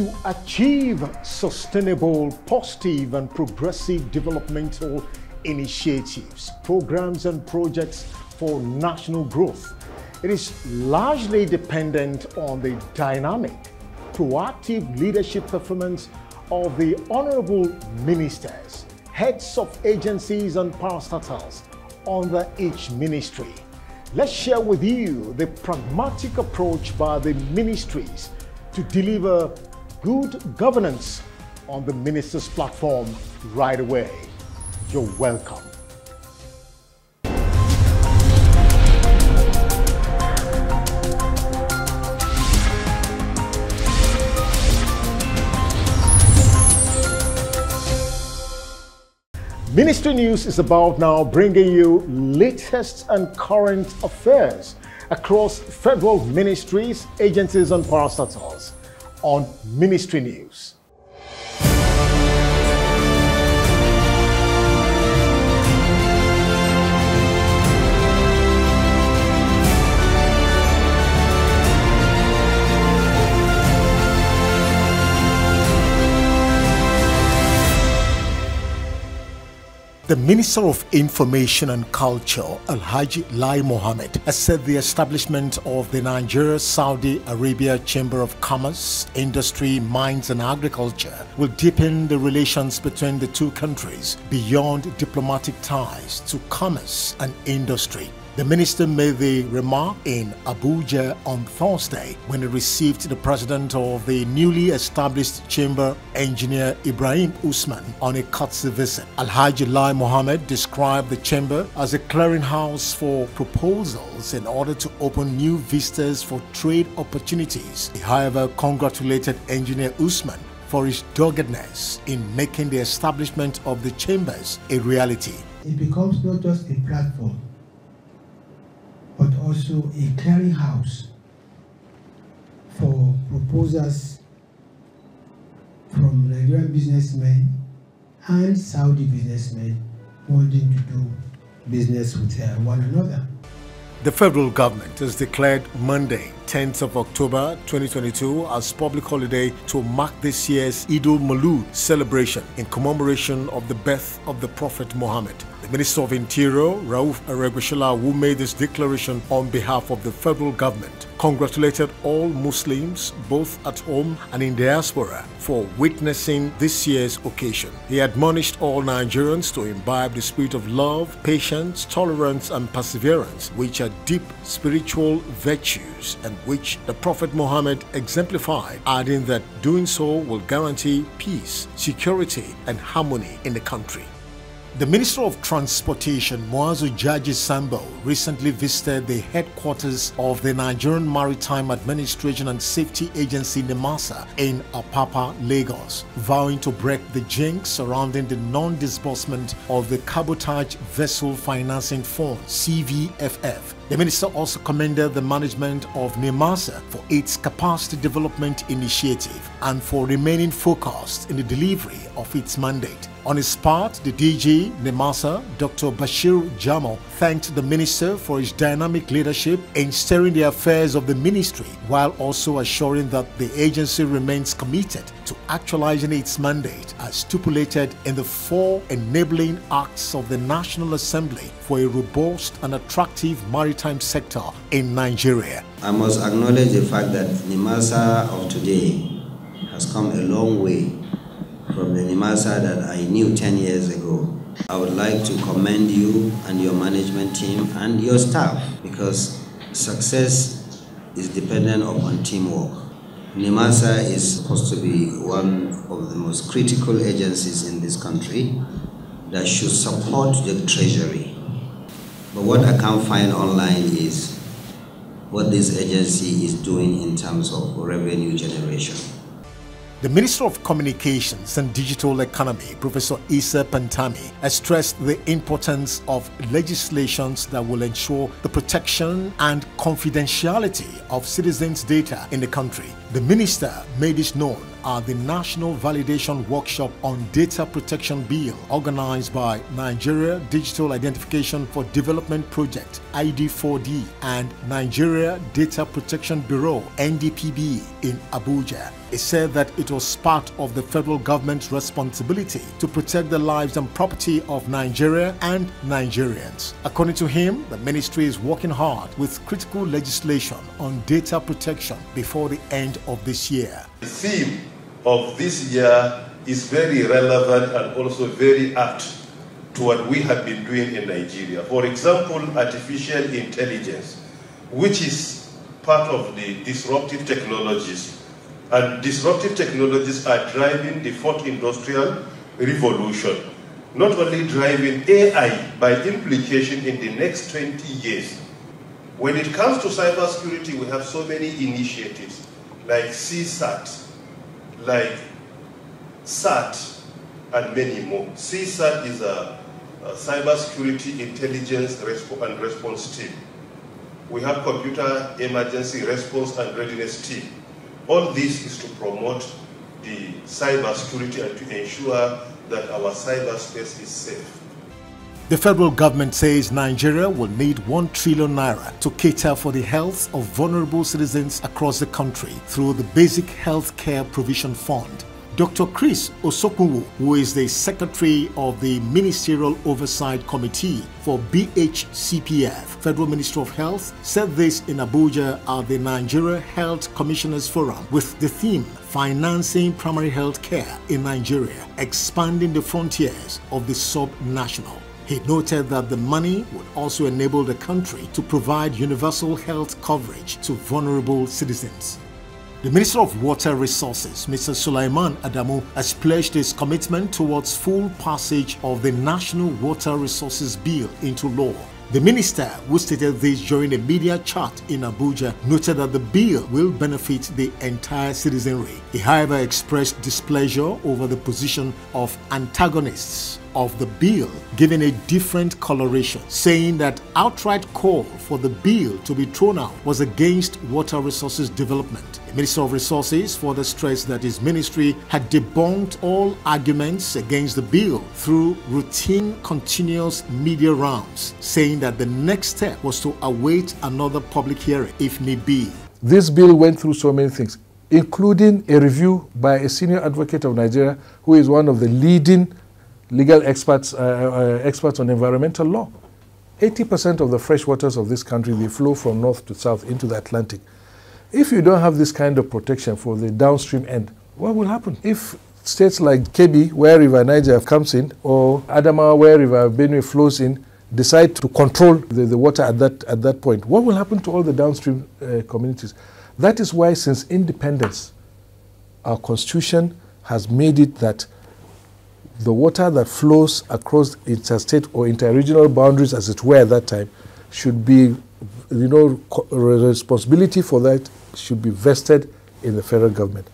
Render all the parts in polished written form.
to achieve sustainable, positive and progressive developmental initiatives, programs and projects for national growth. It is largely dependent on the dynamic, proactive leadership performance of the honorable ministers, heads of agencies and parastatals under each ministry. Let's share with you the pragmatic approach by the ministries to deliver good governance on the ministers' platform right away. You're welcome. Ministry News is about now bringing you latest and current affairs across federal ministries, agencies and parastatals on Ministry News. The Minister of Information and Culture, Alhaji Lai Mohammed, has said the establishment of the Nigeria-Saudi Arabia Chamber of Commerce, Industry, Mines and Agriculture will deepen the relations between the two countries beyond diplomatic ties to commerce and industry. The minister made the remark in Abuja on Thursday when he received the president of the newly established chamber, Engineer Ibrahim Usman, on a courtesy visit. Alhaji Lai Mohammed described the chamber as a clearinghouse for proposals in order to open new vistas for trade opportunities. He, however, congratulated Engineer Usman for his doggedness in making the establishment of the chambers a reality. It becomes not just a platform, but also a clearinghouse for proposals from Nigerian businessmen and Saudi businessmen wanting to do business with one another. The federal government has declared Monday, 10th of October 2022 as public holiday to mark this year's Eid al-Maulud celebration in commemoration of the birth of the Prophet Muhammad. The Minister of Interior, Rauf Aregbesola, who made this declaration on behalf of the federal government, congratulated all Muslims, both at home and in diaspora, for witnessing this year's occasion. He admonished all Nigerians to imbibe the spirit of love, patience, tolerance and perseverance, which are deep spiritual virtues and which the Prophet Muhammad exemplified, adding that doing so will guarantee peace, security and harmony in the country. The Minister of Transportation, Muazu Jaji Sambo, recently visited the headquarters of the Nigerian Maritime Administration and Safety Agency NIMASA in Apapa, Lagos, vowing to break the jinx surrounding the non-disbursement of the Cabotage Vessel Financing Fund, CVFF. The minister also commended the management of NIMASA for its capacity development initiative and for remaining focused in the delivery of its mandate. On his part, the DG, NIMASA, Dr. Bashir Jamal, thanked the minister for his dynamic leadership in steering the affairs of the ministry, while also assuring that the agency remains committed to actualizing its mandate as stipulated in the 4 enabling acts of the National Assembly for a robust and attractive maritime sector in Nigeria. I must acknowledge the fact that NIMASA of today has come a long way from the NIMASA that I knew 10 years ago. I would like to commend you and your management team and your staff, because success is dependent upon teamwork. NIMASA is supposed to be one of the most critical agencies in this country that should support the treasury. But what I can't find online is what this agency is doing in terms of revenue generation. The Minister of Communications and Digital Economy, Professor Issa Pantami, has stressed the importance of legislations that will ensure the protection and confidentiality of citizens' data in the country. The minister made this known at the National Validation Workshop on Data Protection Bill organized by Nigeria Digital Identification for Development Project ID4D and Nigeria Data Protection Bureau NDPB in Abuja. He said that it was part of the federal government's responsibility to protect the lives and property of Nigeria and Nigerians. According to him, the ministry is working hard with critical legislation on data protection before the end of this year. The theme of this year is very relevant and also very apt to what we have been doing in Nigeria. For example, artificial intelligence, which is part of the disruptive technologies. And disruptive technologies are driving the fourth industrial revolution. Not only driving AI by implication in the next 20 years. When it comes to cybersecurity, we have so many initiatives like CSAT, like SAT, and many more. CSAT is a cybersecurity intelligence and response team. We have computer emergency response and readiness team. All this is to promote the cybersecurity and to ensure that our cyberspace is safe. The federal government says Nigeria will need 1 trillion naira to cater for the health of vulnerable citizens across the country through the Basic Health Care Provision Fund. Dr. Chris Osokunwu, who is the Secretary of the Ministerial Oversight Committee for BHCPF, Federal Ministry of Health, said this in Abuja at the Nigeria Health Commissioners Forum with the theme Financing Primary Health Care in Nigeria, Expanding the Frontiers of the Sub-National. He noted that the money would also enable the country to provide universal health coverage to vulnerable citizens. The Minister of Water Resources, Mr. Sulaiman Adamu, has pledged his commitment towards full passage of the National Water Resources Bill into law. The minister, who stated this during a media chat in Abuja, noted that the bill will benefit the entire citizenry. He, however, expressed displeasure over the position of antagonists of the bill, giving a different coloration, saying that outright call for the bill to be thrown out was against water resources development. The Minister of Resources further stressed that his ministry had debunked all arguments against the bill through routine continuous media rounds, saying that the next step was to await another public hearing if need be. This bill went through so many things, including a review by a senior advocate of Nigeria, who is one of the leading legal experts on environmental law. 80% of the fresh waters of this country, they flow from north to south into the Atlantic. If you don't have this kind of protection for the downstream end, what will happen? If states like Kebbi, where River Niger comes in, or Adamawa, where River Benue flows in, decide to control the water at that point, what will happen to all the downstream communities? That is why, since independence, our constitution has made it that the water that flows across interstate or interregional boundaries, as it were at that time, should be, responsibility for that should be vested in the federal government.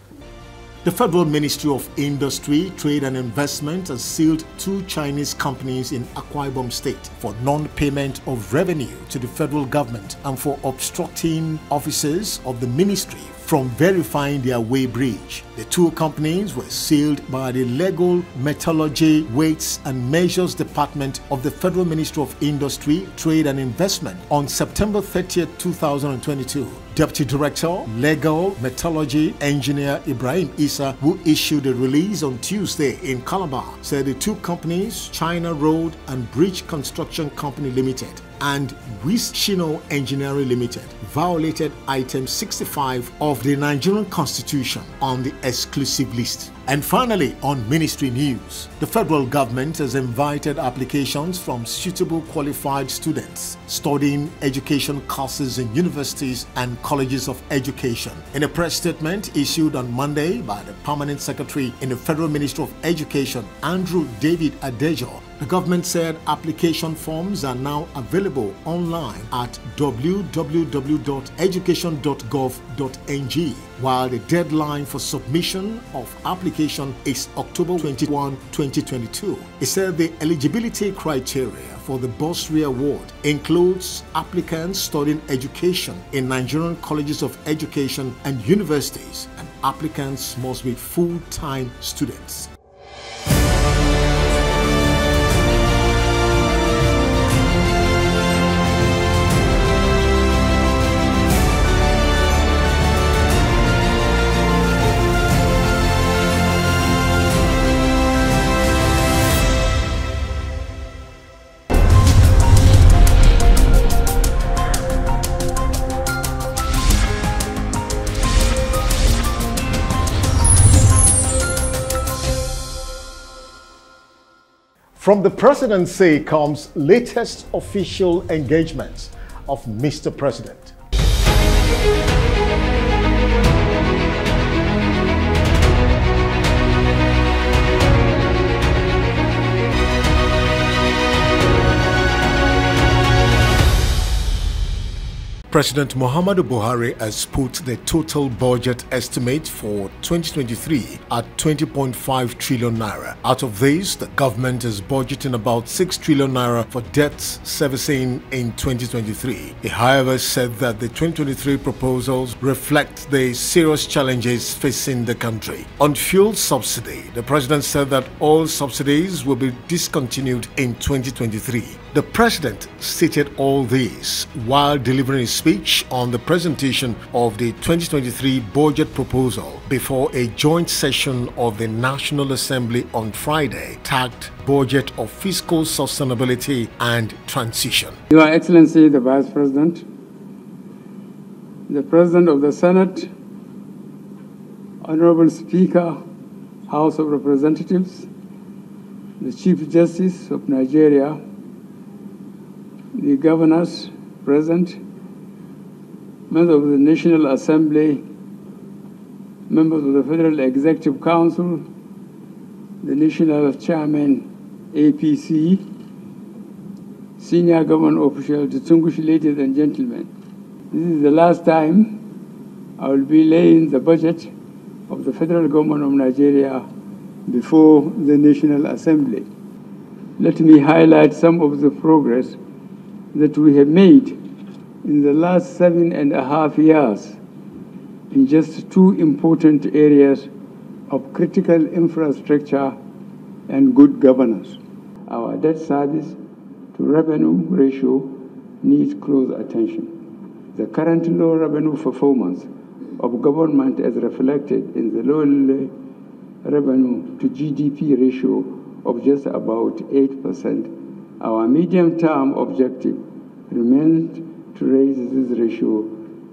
The Federal Ministry of Industry, Trade and Investment has sealed 2 Chinese companies in Akwa Ibom State for non-payment of revenue to the federal government and for obstructing officers of the ministry from verifying their weighbridge. The 2 companies were sealed by the Legal Metallurgy, Weights and Measures Department of the Federal Ministry of Industry, Trade and Investment on September 30, 2022. Deputy Director, Legal Metallurgy Engineer Ibrahim Issa, who issued a release on Tuesday in Calabar, said the 2 companies, China Road and Bridge Construction Company Limited and Wischino Engineering Limited, violated Item 65 of the Nigerian Constitution on the exclusive list. And finally, on ministry news, the federal government has invited applications from suitable qualified students studying education courses in universities and colleges of education. In a press statement issued on Monday by the Permanent Secretary in the Federal Ministry of Education, Andrew David Adejo, the government said application forms are now available online at www.education.gov.ng, while the deadline for submission of application is October 21, 2022. It said the eligibility criteria for the bursary award includes applicants studying education in Nigerian colleges of education and universities and applicants must be full-time students. From the presidency comes latest official engagements of Mr. President. President Muhammadu Buhari has put the total budget estimate for 2023 at 20.5 trillion naira. Out of this, the government is budgeting about 6 trillion naira for debt servicing in 2023. He, however, said that the 2023 proposals reflect the serious challenges facing the country. On fuel subsidy, the president said that all subsidies will be discontinued in 2023. The president stated all this while delivering a speech on the presentation of the 2023 budget proposal before a joint session of the National Assembly on Friday tagged Budget of Fiscal Sustainability and Transition. Your Excellency, the Vice President, the President of the Senate, Honorable Speaker, House of Representatives, the Chief Justice of Nigeria, the governors present, members of the National Assembly, members of the Federal Executive Council, the National Chairman, APC, senior government officials, distinguished ladies and gentlemen. This is the last time I will be laying the budget of the federal government of Nigeria before the National Assembly. Let me highlight some of the progress that we have made in the last 7.5 years in just two important areas of critical infrastructure and good governance. Our debt service to revenue ratio needs close attention. The current low revenue performance of government as reflected in the low revenue to GDP ratio of just about 8%. Our medium-term objective remains to raise this ratio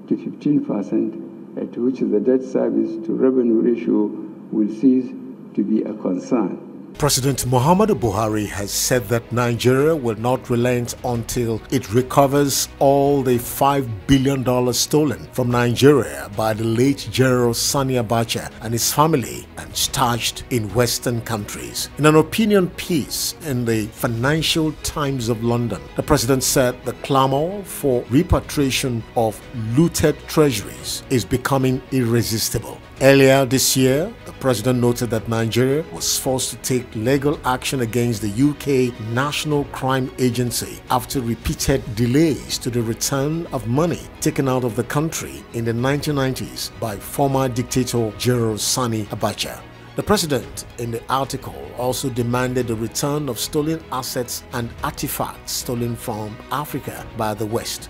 to 15%, at which the debt service to revenue ratio will cease to be a concern. President Muhammadu Buhari has said that Nigeria will not relent until it recovers all the $5 billion stolen from Nigeria by the late General Sani Abacha and his family and stashed in Western countries. In an opinion piece in the Financial Times of London, the president said the clamor for repatriation of looted treasuries is becoming irresistible. Earlier this year, the president noted that Nigeria was forced to take legal action against the UK National Crime Agency after repeated delays to the return of money taken out of the country in the 1990s by former dictator General Sani Abacha. The president in the article also demanded the return of stolen assets and artifacts stolen from Africa by the West.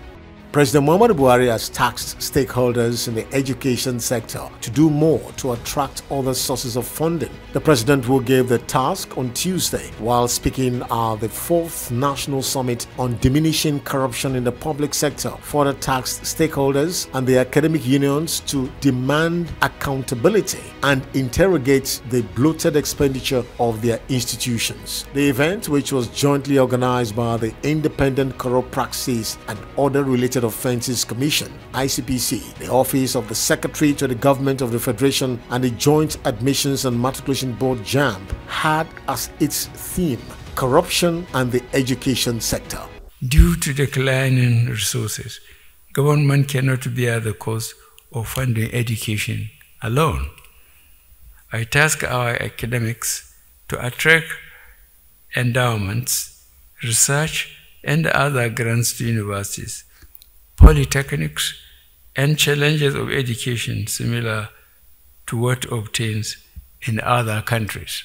President Muhammadu Buhari has tasked stakeholders in the education sector to do more to attract other sources of funding. The president will give the task on Tuesday while speaking at the 4th National Summit on Diminishing Corruption in the Public Sector. Further tasked stakeholders and the academic unions to demand accountability and interrogate the bloated expenditure of their institutions. The event, which was jointly organized by the Independent Corrupt Practices and Other Related Offences Commission, ICPC, the Office of the Secretary to the Government of the Federation, and the Joint Admissions and Matriculation Board JAMB, had as its theme corruption and the education sector. Due to declining resources, government cannot bear the cost of funding education alone. I task our academics to attract endowments, research, and other grants to universities, polytechnics, and challenges of education similar to what obtains in other countries.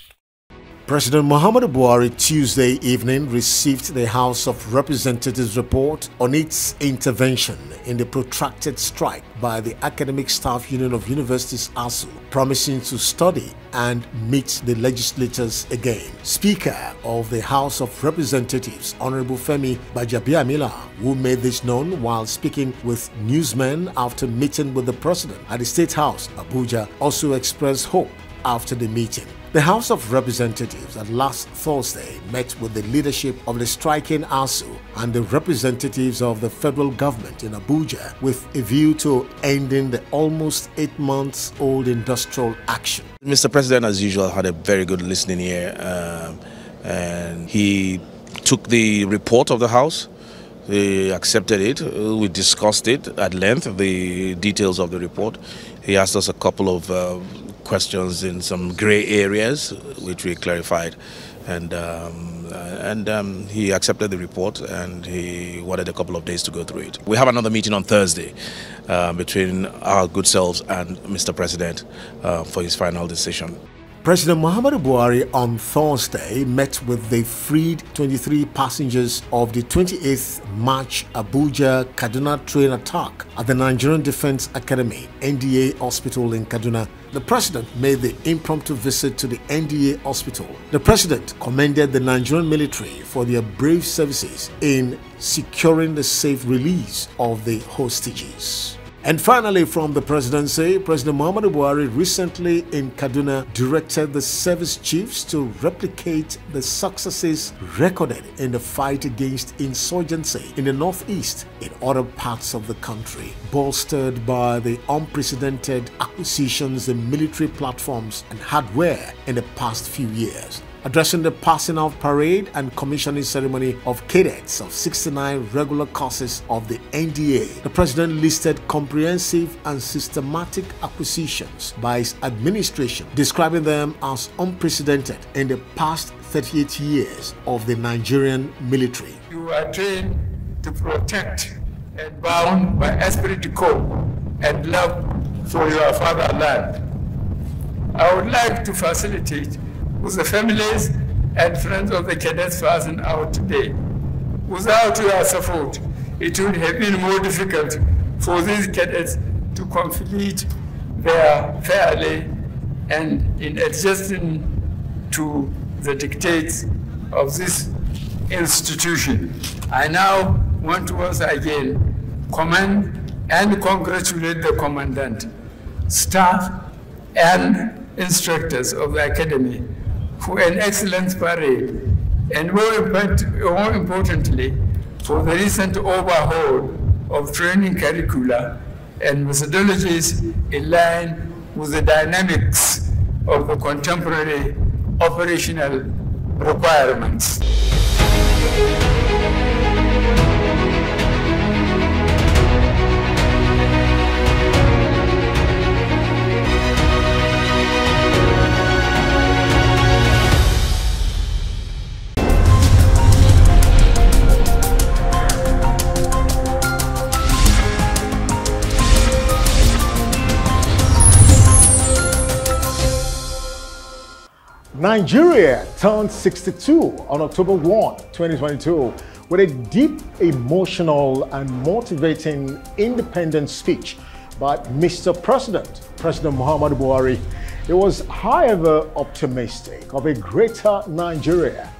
President Muhammadu Buhari Tuesday evening received the House of Representatives report on its intervention in the protracted strike by the Academic Staff Union of Universities ASU, promising to study and meet the legislators again. Speaker of the House of Representatives, Honorable Femi Gbajabiamila, who made this known while speaking with newsmen after meeting with the President at the State House, Abuja, also expressed hope after the meeting. The House of Representatives at last Thursday met with the leadership of the striking ASU and the representatives of the federal government in Abuja with a view to ending the almost 8 months old industrial action. Mr. President, as usual, had a very good listening ear, and he took the report of the House. He accepted it. We discussed it at length, the details of the report. He asked us a couple of questions in some gray areas, which we clarified, and he accepted the report, and he wanted a couple of days to go through it. We have another meeting on Thursday between our good selves and Mr. President for his final decision. President Muhammadu Buhari on Thursday met with the freed 23 passengers of the 28th March Abuja-Kaduna train attack at the Nigerian Defense Academy, NDA Hospital in Kaduna. The President made the impromptu visit to the NDA Hospital. The President commended the Nigerian military for their brave services in securing the safe release of the hostages. And finally, from the presidency, President Muhammadu Buhari recently in Kaduna directed the service chiefs to replicate the successes recorded in the fight against insurgency in the northeast in other parts of the country, bolstered by the unprecedented acquisitions in military platforms and hardware in the past few years. Addressing the passing out parade and commissioning ceremony of cadets of 69 regular courses of the NDA, the President listed comprehensive and systematic acquisitions by his administration, describing them as unprecedented in the past 38 years of the Nigerian military. You are trained to protect and bound by esprit de corps and love for your fatherland. I would like to facilitate with the families and friends of the cadets passing out today. Without your support, it would have been more difficult for these cadets to complete their fairly and in adjusting to the dictates of this institution. I now want to once again commend and congratulate the Commandant, staff, and instructors of the Academy for an excellent parade, and more importantly, for the recent overhaul of training curricula and methodologies in line with the dynamics of the contemporary operational requirements. Nigeria turned 62 on October 1, 2022 with a deep, emotional and motivating independence speech by Mr. President, President Muhammadu Buhari. He was, however, optimistic of a greater Nigeria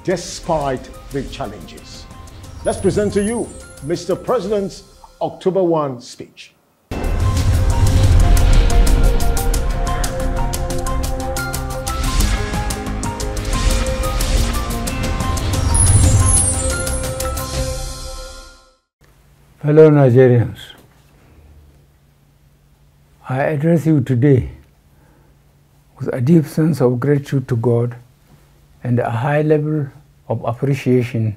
despite the challenges. Let's present to you Mr. President's October 1 speech. Fellow Nigerians, I address you today with a deep sense of gratitude to God and a high level of appreciation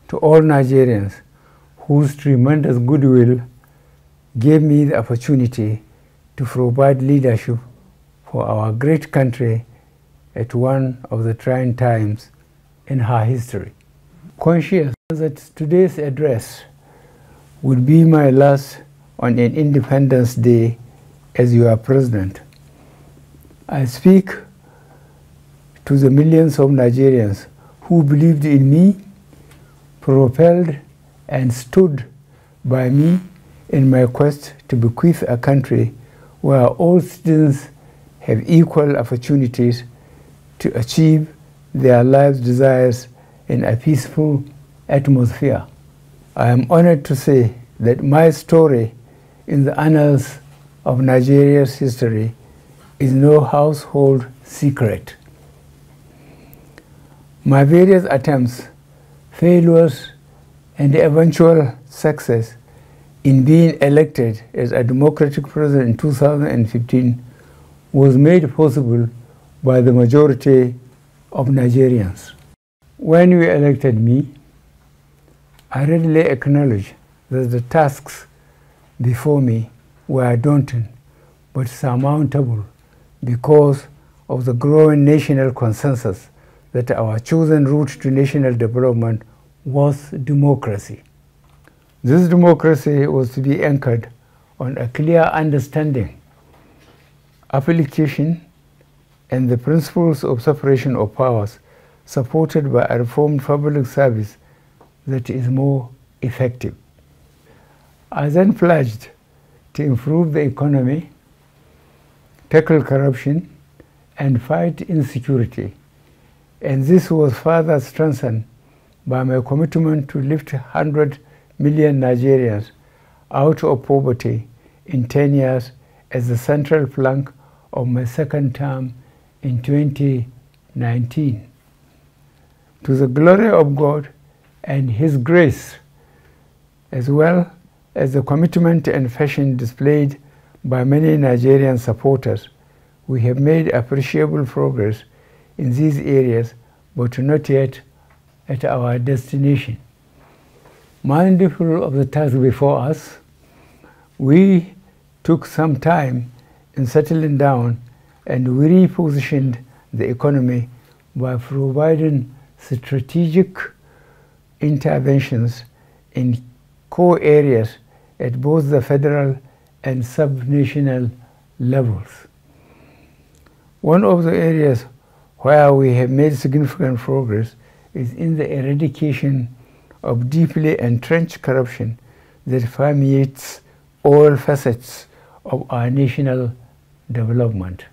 to all Nigerians whose tremendous goodwill gave me the opportunity to provide leadership for our great country at one of the trying times in her history. Conscious that today's address would be my last on an Independence Day as your president, I speak to the millions of Nigerians who believed in me, propelled and stood by me in my quest to bequeath a country where all citizens have equal opportunities to achieve their lives' desires in a peaceful atmosphere. I am honored to say that my story in the annals of Nigeria's history is no household secret. My various attempts, failures, and eventual success in being elected as a democratic president in 2015 was made possible by the majority of Nigerians. When you elected me, I readily acknowledge that the tasks before me were daunting but surmountable because of the growing national consensus that our chosen route to national development was democracy. This democracy was to be anchored on a clear understanding, application, and the principles of separation of powers, supported by a reformed public service that is more effective. I then pledged to improve the economy, tackle corruption, and fight insecurity. And this was further strengthened by my commitment to lift 100 million Nigerians out of poverty in 10 years as the central plank of my second term in 2019. To the glory of God and His grace, as well as the commitment and passion displayed by many Nigerian supporters, we have made appreciable progress in these areas, but not yet at our destination. Mindful of the task before us, we took some time in settling down and we repositioned the economy by providing strategic interventions in core areas at both the federal and subnational levels. One of the areas where we have made significant progress is in the eradication of deeply entrenched corruption that permeates all facets of our national development.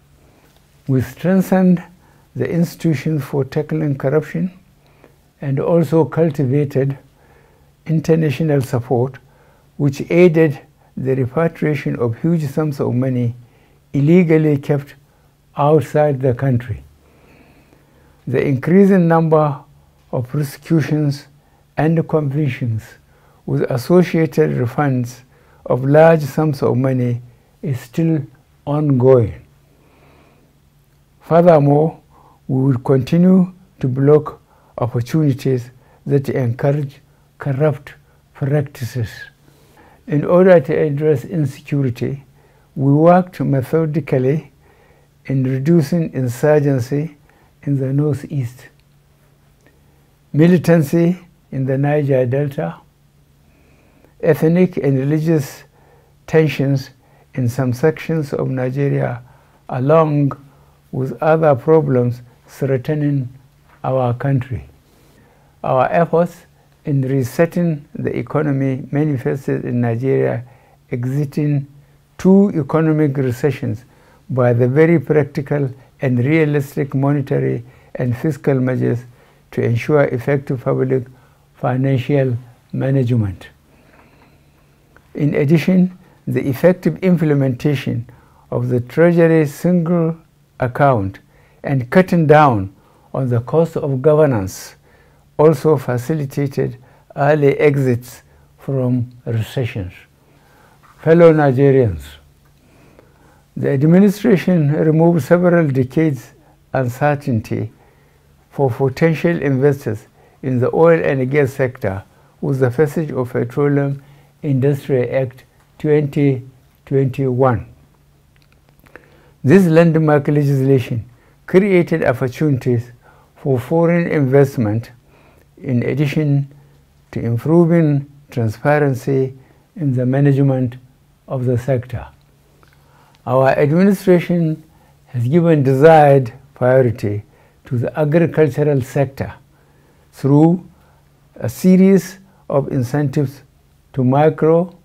We strengthened the institutions for tackling corruption and also cultivated international support, which aided the repatriation of huge sums of money illegally kept outside the country. The increasing number of prosecutions and convictions with associated refunds of large sums of money is still ongoing. Furthermore, we will continue to block opportunities that encourage corrupt practices. In order to address insecurity, we worked methodically in reducing insurgency in the northeast, militancy in the Niger Delta, ethnic and religious tensions in some sections of Nigeria, along with other problems threatening our country. Our efforts in resetting the economy manifested in Nigeria exiting 2 economic recessions by the very practical and realistic monetary and fiscal measures to ensure effective public financial management. In addition, the effective implementation of the Treasury single account and cutting down on the cost of governance also facilitated early exits from recessions. Fellow Nigerians, the administration removed several decades' uncertainty for potential investors in the oil and gas sector with the passage of Petroleum Industry Act 2021. This landmark legislation created opportunities for foreign investment in addition to improving transparency in the management of the sector. Our administration has given desired priority to the agricultural sector through a series of incentives to micro,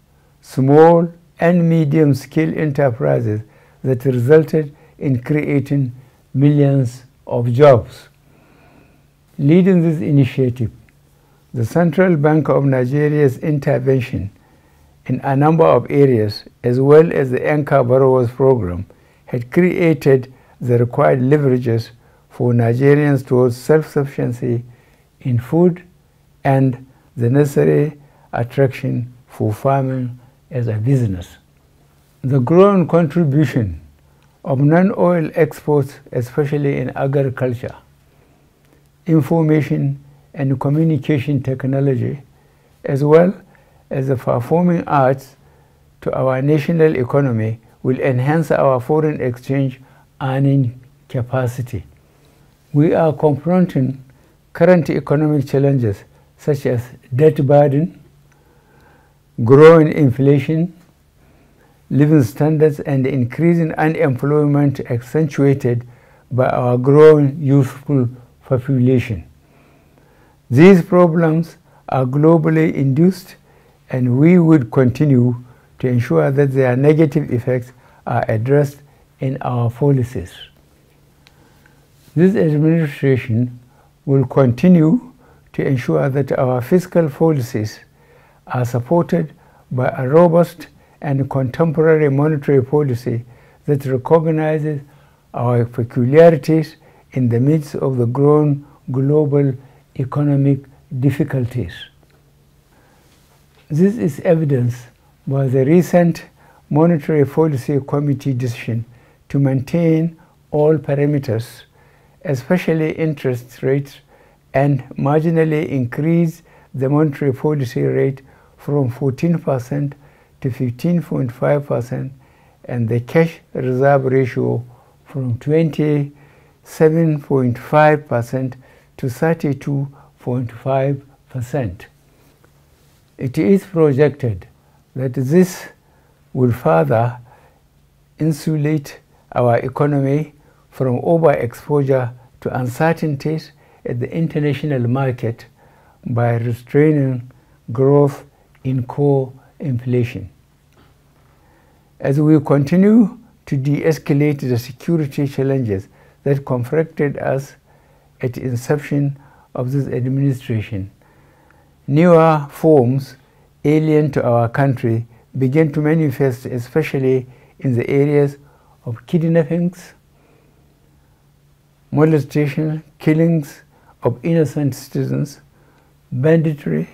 small, and medium-scale enterprises that resulted in creating millions of jobs. Leading this initiative, the Central Bank of Nigeria's intervention in a number of areas, as well as the Anchor Borrowers Program, had created the required leverages for Nigerians towards self-sufficiency in food and the necessary attraction for farming as a business. The growing contribution of non-oil exports, especially in agriculture, information and communication technology, as well as the performing arts to our national economy, will enhance our foreign exchange earning capacity. We are confronting current economic challenges such as debt burden, growing inflation, living standards, and increasing unemployment accentuated by our growing youthful population. These problems are globally induced, and we would continue to ensure that their negative effects are addressed in our policies. This administration will continue to ensure that our fiscal policies are supported by a robust and contemporary monetary policy that recognizes our peculiarities in the midst of the growing global economic difficulties. This is evidenced by the recent Monetary Policy Committee decision to maintain all parameters, especially interest rates, and marginally increase the monetary policy rate from 14% to 15.5% and the cash reserve ratio from 27.5% to 32.5%. It is projected that this will further insulate our economy from overexposure to uncertainties at the international market by restraining growth in core inflation. As we continue to de-escalate the security challenges that confronted us at the inception of this administration, newer forms alien to our country began to manifest, especially in the areas of kidnappings, molestation, killings of innocent citizens, banditry,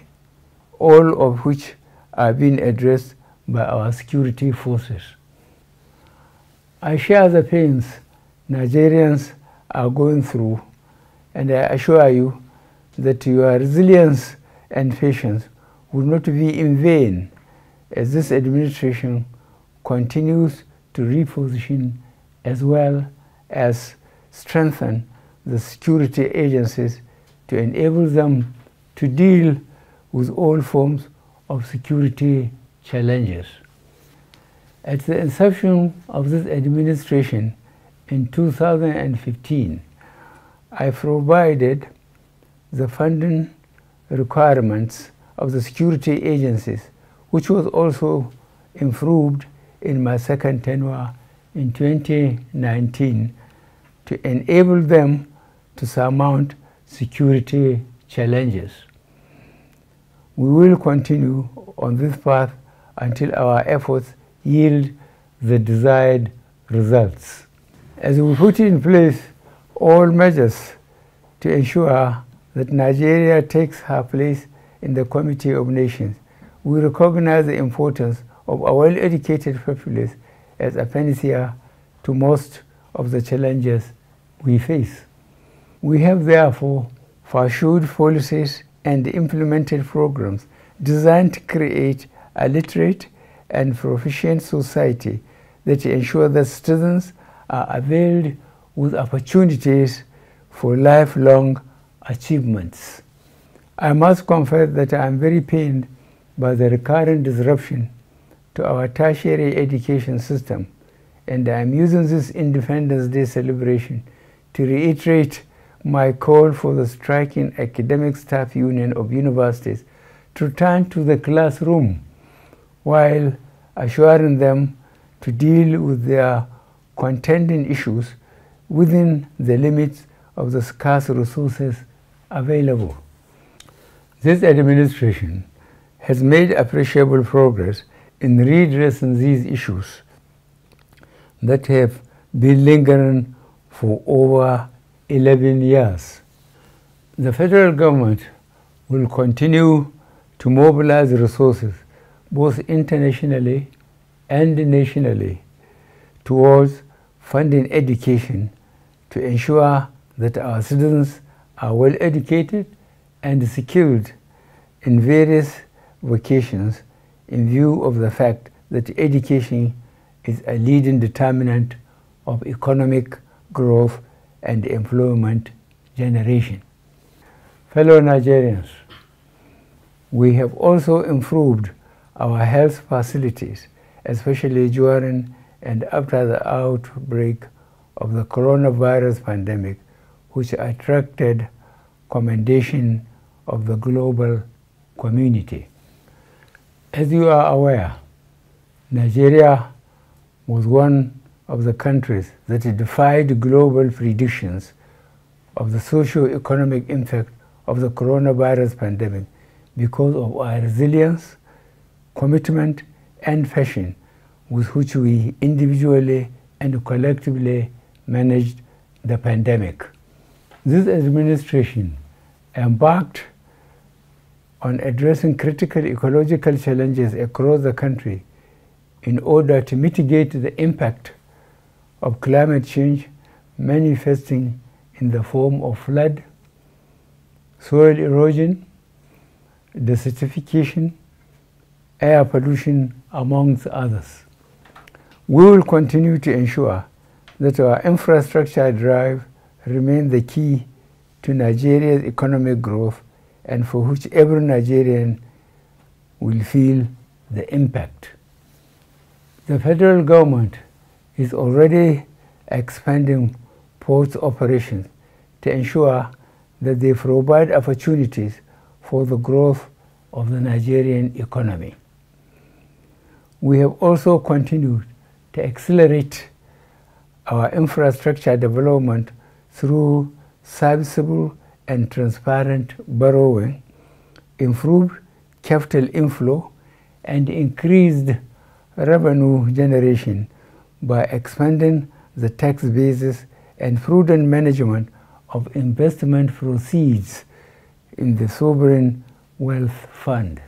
all of which are being addressed by our security forces. I share the pains Nigerians are going through, and I assure you that your resilience and patience will not be in vain as this administration continues to reposition as well as strengthen the security agencies to enable them to deal with all forms of security challenges. At the inception of this administration in 2015, I provided the funding requirements of the security agencies, which was also improved in my second tenure in 2019 to enable them to surmount security challenges. We will continue on this path until our efforts yield the desired results. As we put in place all measures to ensure that Nigeria takes her place in the Committee of Nations, we recognize the importance of a well-educated populace as a panacea to most of the challenges we face. We have therefore pursued policies and implemented programs designed to create a literate and proficient society that ensure that citizens are availed with opportunities for lifelong achievements. I must confess that I am very pained by the recurrent disruption to our tertiary education system and I am using this Independence Day celebration to reiterate my call for the striking academic staff union of universities to return to the classroom while assuring them to deal with their contending issues within the limits of the scarce resources available. This administration has made appreciable progress in redressing these issues that have been lingering for over 11 years. The federal government will continue to mobilize resources both internationally and nationally towards funding education to ensure that our citizens are well educated and skilled in various vocations in view of the fact that education is a leading determinant of economic growth and employment generation. Fellow Nigerians, we have also improved our health facilities, especially during and after the outbreak of the coronavirus pandemic, which attracted commendation of the global community. As you are aware, Nigeria was one of the countries that defied global predictions of the socio-economic impact of the coronavirus pandemic because of our resilience, commitment, and passion with which we individually and collectively managed the pandemic. This administration embarked on addressing critical ecological challenges across the country in order to mitigate the impact of climate change manifesting in the form of flood, soil erosion, desertification, air pollution, amongst others. We will continue to ensure that our infrastructure drive remains the key to Nigeria's economic growth and for which every Nigerian will feel the impact. The federal government is already expanding ports operations to ensure that they provide opportunities for the growth of the Nigerian economy. We have also continued to accelerate our infrastructure development through serviceable and transparent borrowing, improved capital inflow, and increased revenue generation by expanding the tax basis and prudent management of investment proceeds in the sovereign wealth fund.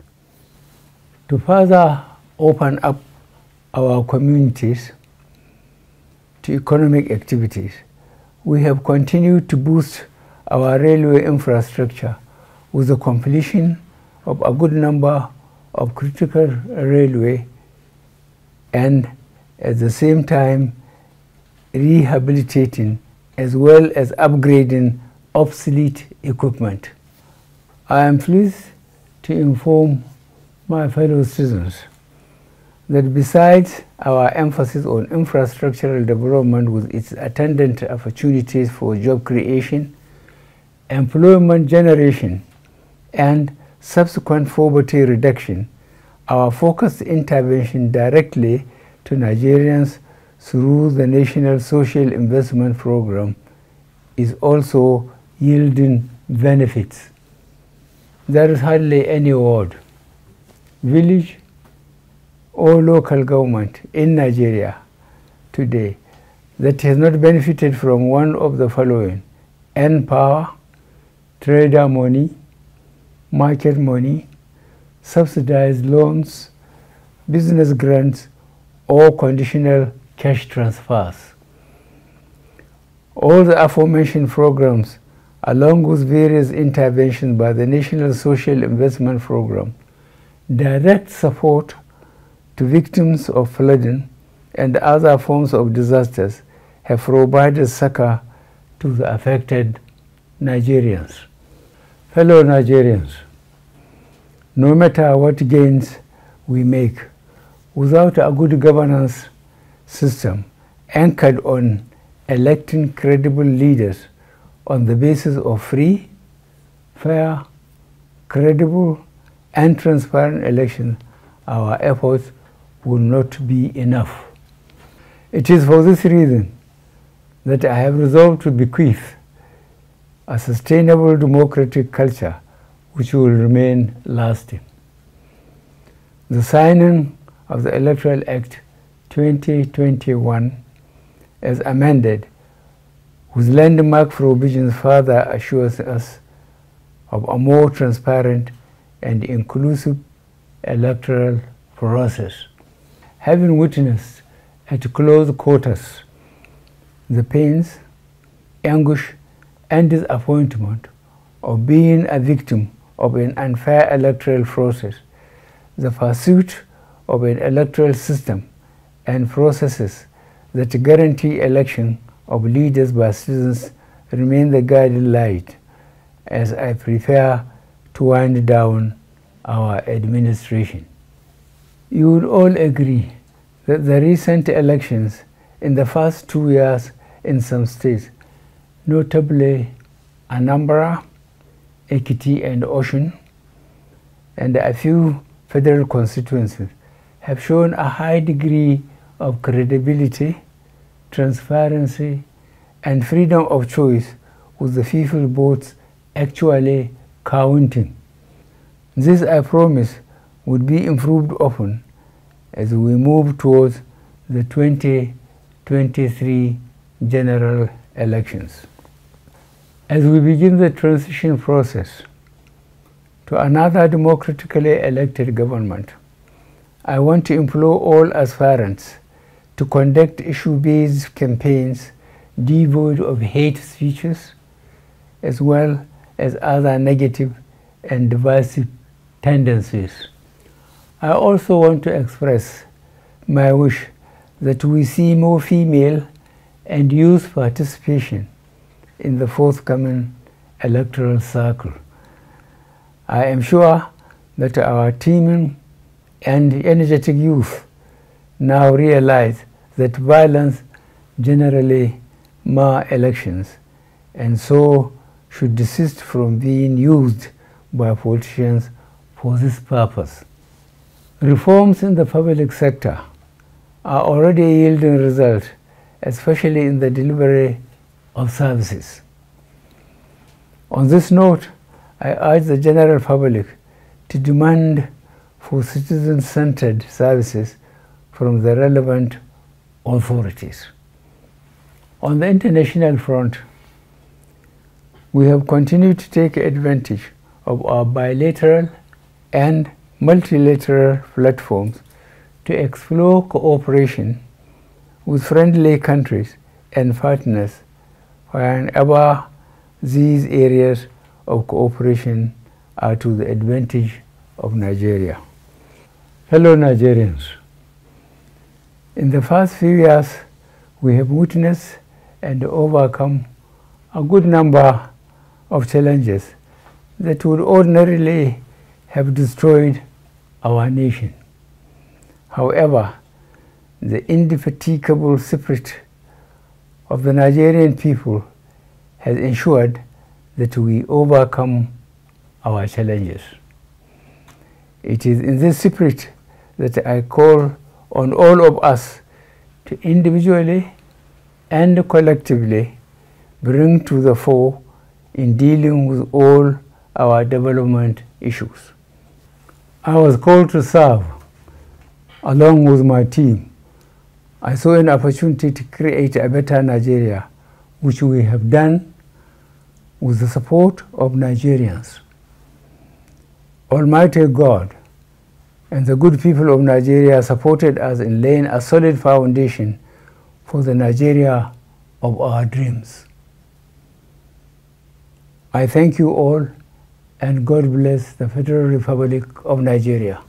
To further open up our communities to economic activities, we have continued to boost our railway infrastructure with the completion of a good number of critical railway and at the same time rehabilitating as well as upgrading obsolete equipment. I am pleased to inform my fellow citizens that besides our emphasis on infrastructural development with its attendant opportunities for job creation, employment generation, and subsequent poverty reduction, our focused intervention directly to Nigerians through the National Social Investment Program is also yielding benefits. There is hardly any ward, village, or local government in Nigeria today that has not benefited from one of the following: N-Power, trader money, market money, subsidized loans, business grants, or conditional cash transfers. All the aforementioned programs, along with various interventions by the National Social Investment Program, direct support to victims of flooding and other forms of disasters, have provided succor to the affected Nigerians. Fellow Nigerians, no matter what gains we make, without a good governance system anchored on electing credible leaders on the basis of free, fair, credible, and transparent elections, our efforts will not be enough. It is for this reason that I have resolved to bequeath a sustainable democratic culture which will remain lasting. The signing of the Electoral Act 2021 as amended with landmark provisions further assures us of a more transparent and inclusive electoral process. Having witnessed at close quarters the pains, anguish, and disappointment of being a victim of an unfair electoral process, the pursuit of an electoral system and processes that guarantee election of leaders by citizens remain the guiding light as I prepare to wind down our administration. You would all agree that the recent elections in the first 2 years in some states, notably Anambra, Ekiti, and Osun, and a few federal constituencies, have shown a high degree of credibility, transparency, and freedom of choice, with the people votes actually counting. This, I promise, would be improved often as we move towards the 2023 general elections. As we begin the transition process to another democratically elected government, I want to implore all aspirants to conduct issue-based campaigns devoid of hate speeches, as well as other negative and divisive tendencies. I also want to express my wish that we see more female and youth participation in the forthcoming electoral cycle. I am sure that our teeming and energetic youth now realize that violence generally mar elections and so should desist from being used by politicians for this purpose. Reforms in the public sector are already yielding results, especially in the delivery of services. On this note, I urge the general public to demand for citizen-centered services from the relevant authorities. On the international front, we have continued to take advantage of our bilateral and multilateral platforms to explore cooperation with friendly countries and partners whenever these areas of cooperation are to the advantage of Nigeria. Fellow Nigerians, in the first few years, we have witnessed and overcome a good number of challenges that would ordinarily have destroyed our nation. However, the indefatigable spirit of the Nigerian people has ensured that we overcome our challenges. It is in this spirit that I call on all of us to individually and collectively bring to the fore in dealing with all our development issues. I was called to serve along with my team. I saw an opportunity to create a better Nigeria, which we have done with the support of Nigerians. Almighty God and the good people of Nigeria supported us in laying a solid foundation for the Nigeria of our dreams. I thank you all, and God bless the Federal Republic of Nigeria.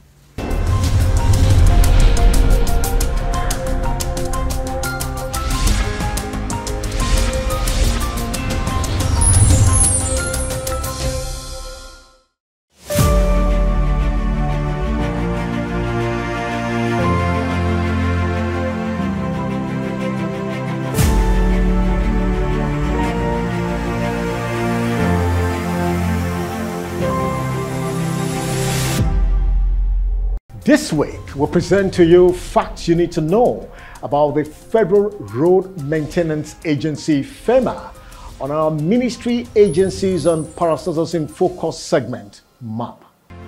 This week, we present to you facts you need to know about the Federal Road Maintenance Agency, FEMA, on our Ministry Agencies and Parastatals in Focus segment, MAP.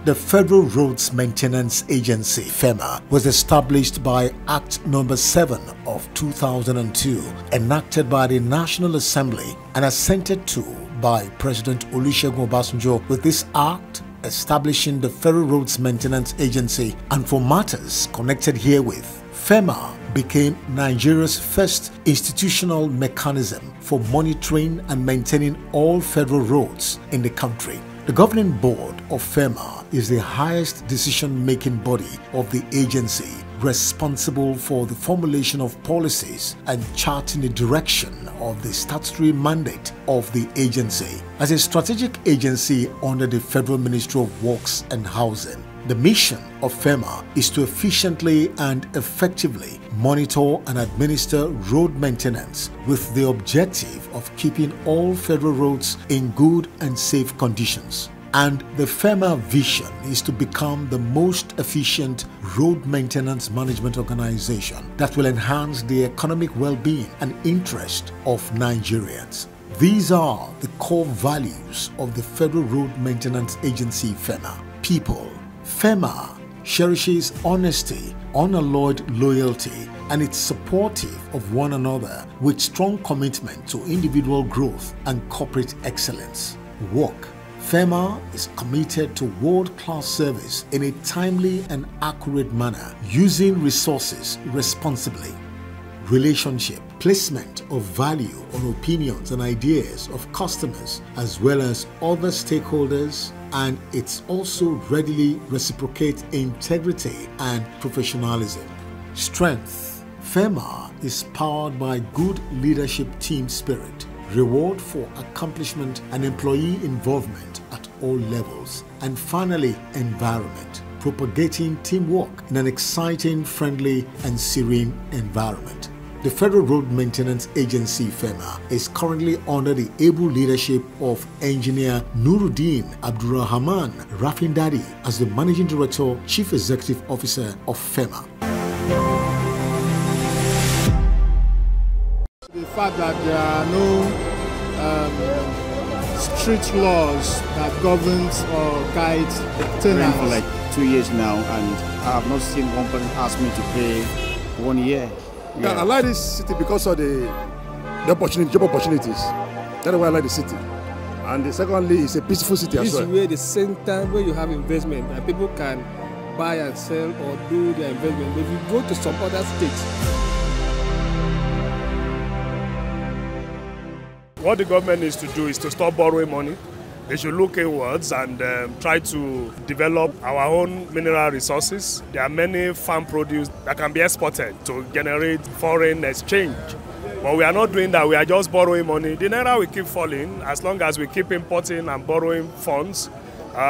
The Federal Roads Maintenance Agency, FEMA, was established by Act No. 7 of 2002, enacted by the National Assembly and assented to by President Olusegun Obasanjo. With this act, establishing the Federal Roads Maintenance Agency, and for matters connected herewith, FEMA became Nigeria's first institutional mechanism for monitoring and maintaining all federal roads in the country. The governing board of FEMA is the highest decision-making body of the agency, responsible for the formulation of policies and charting the direction of the statutory mandate of the agency. As a strategic agency under the Federal Ministry of Works and Housing, the mission of FEMA is to efficiently and effectively monitor and administer road maintenance with the objective of keeping all federal roads in good and safe conditions. And the FEMA vision is to become the most efficient road maintenance management organization that will enhance the economic well-being and interest of Nigerians. These are the core values of the Federal Road Maintenance Agency, FEMA. People. FEMA cherishes honesty, unalloyed loyalty, and it's supportive of one another with strong commitment to individual growth and corporate excellence. Work. FEMA is committed to world-class service in a timely and accurate manner, using resources responsibly. Relationship. Placement of value on opinions and ideas of customers as well as other stakeholders, and it's also readily reciprocates integrity and professionalism. Strength. FEMA is powered by good leadership team spirit, reward for accomplishment and employee involvement at all levels. And finally, environment, propagating teamwork in an exciting, friendly and serene environment. The Federal Road Maintenance Agency, FEMA, is currently under the able leadership of Engineer Nuruddin Abdurrahman Rafindari as the Managing Director, Chief Executive Officer of FEMA. The fact that there are no strict laws that governs or guides tenants. For like 2 years now, and I have not seen one person ask me to pay 1 year. Yeah, I like this city because of the opportunity, job opportunities. That's why I like the city. And secondly, it's a peaceful city as well. This is where the center where you have investment and people can buy and sell or do their investment. But if you go to some other states, what the government needs to do is to stop borrowing money. They should look inwards and try to develop our own mineral resources. There are many farm produce that can be exported to generate foreign exchange. But we are not doing that. We are just borrowing money. The naira will keep falling as long as we keep importing and borrowing funds.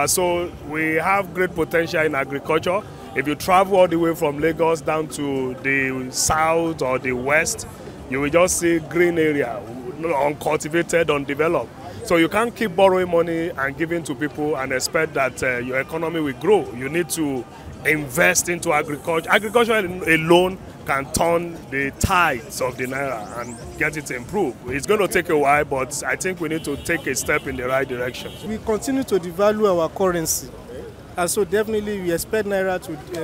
So we have great potential in agriculture. If you travel all the way from Lagos down to the south or the west, you will just see green area, uncultivated, undeveloped. So you can't keep borrowing money and giving to people and expect that your economy will grow. You need to invest into agriculture. Agriculture alone can turn the tides of the naira and get it improved. It's going to take a while, but I think we need to take a step in the right direction. we continue to devalue our currency. And so definitely we expect naira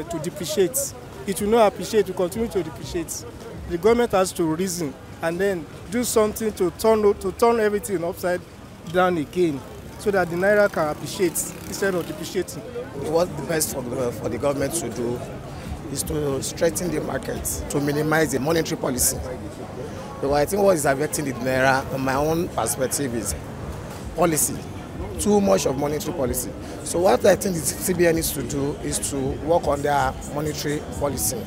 to depreciate. It will not appreciate, it will continue to depreciate. The government has to reason and then do something to turn everything upside down again so that the naira can appreciate instead of depreciating. What's the best for the government to do is to strengthen the market, to minimize the monetary policy. Because I think what is affecting the naira, from my own perspective, is policy. Too much of monetary policy. So what I think the CBN needs to do is to work on their monetary policy.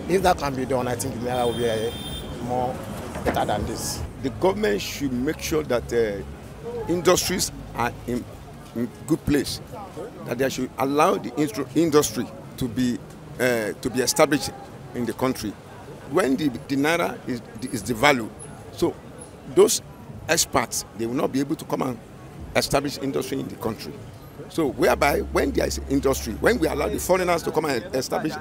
If that can be done, I think the naira will be more better than this. The government should make sure that industries are in good place, that they should allow the industry to be established in the country. When the naira is devalued, so those experts, they will not be able to come and establish industry in the country. So whereby when there is industry, when we allow the foreigners to come and establish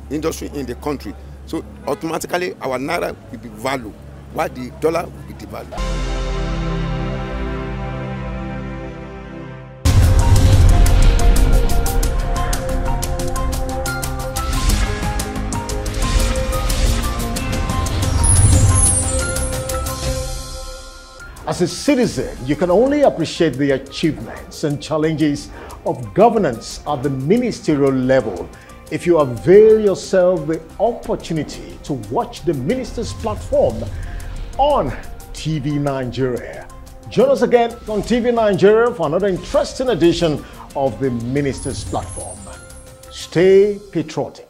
industry in the country, so automatically our naira will be valued, while the dollar will be devalued. As a citizen, you can only appreciate the achievements and challenges of governance at the ministerial level if you avail yourself the opportunity to watch the Ministers platform on TV Nigeria. Join us again on TV Nigeria for another interesting edition of the Ministers platform. Stay patriotic.